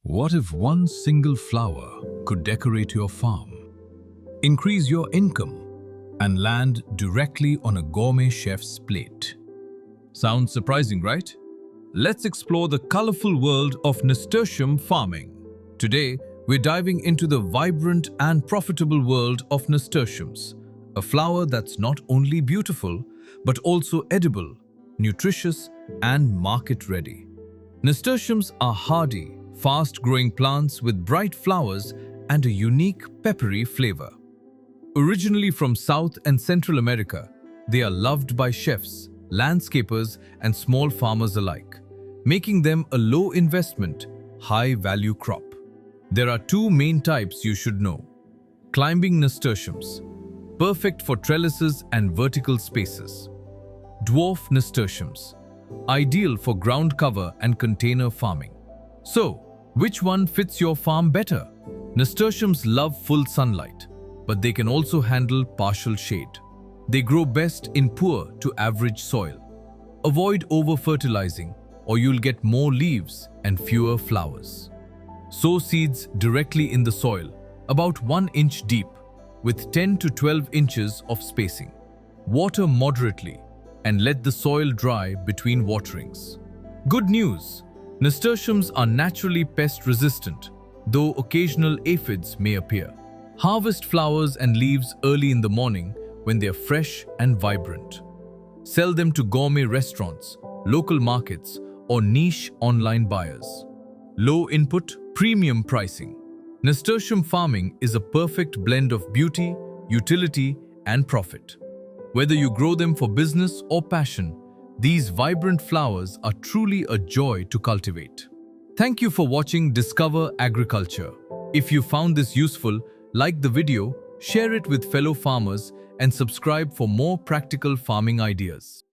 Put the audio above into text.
What if one single flower could decorate your farm, increase your income, and land directly on a gourmet chef's plate? Sounds surprising, right? Let's explore the colorful world of nasturtium farming. Today, we're diving into the vibrant and profitable world of nasturtiums, a flower that's not only beautiful, but also edible, nutritious, and market-ready. Nasturtiums are hardy, fast-growing plants with bright flowers and a unique peppery flavor. Originally from South and Central America, they are loved by chefs, landscapers, and small farmers alike, making them a low-investment, high-value crop. There are two main types you should know. Climbing nasturtiums, perfect for trellises and vertical spaces. Dwarf nasturtiums, ideal for ground cover and container farming. So, which one fits your farm better? Nasturtiums love full sunlight, but they can also handle partial shade. They grow best in poor to average soil. Avoid over-fertilizing, or you'll get more leaves and fewer flowers. Sow seeds directly in the soil, about 1 inch deep, with 10 to 12 inches of spacing. Water moderately, and let the soil dry between waterings. Good news! Nasturtiums are naturally pest-resistant, though occasional aphids may appear. Harvest flowers and leaves early in the morning when they are fresh and vibrant. Sell them to gourmet restaurants, local markets, or niche online buyers. Low input, premium pricing. Nasturtium farming is a perfect blend of beauty, utility, and profit. Whether you grow them for business or passion, these vibrant flowers are truly a joy to cultivate. Thank you for watching Discover Agriculture. If you found this useful, like the video, share it with fellow farmers, and subscribe for more practical farming ideas.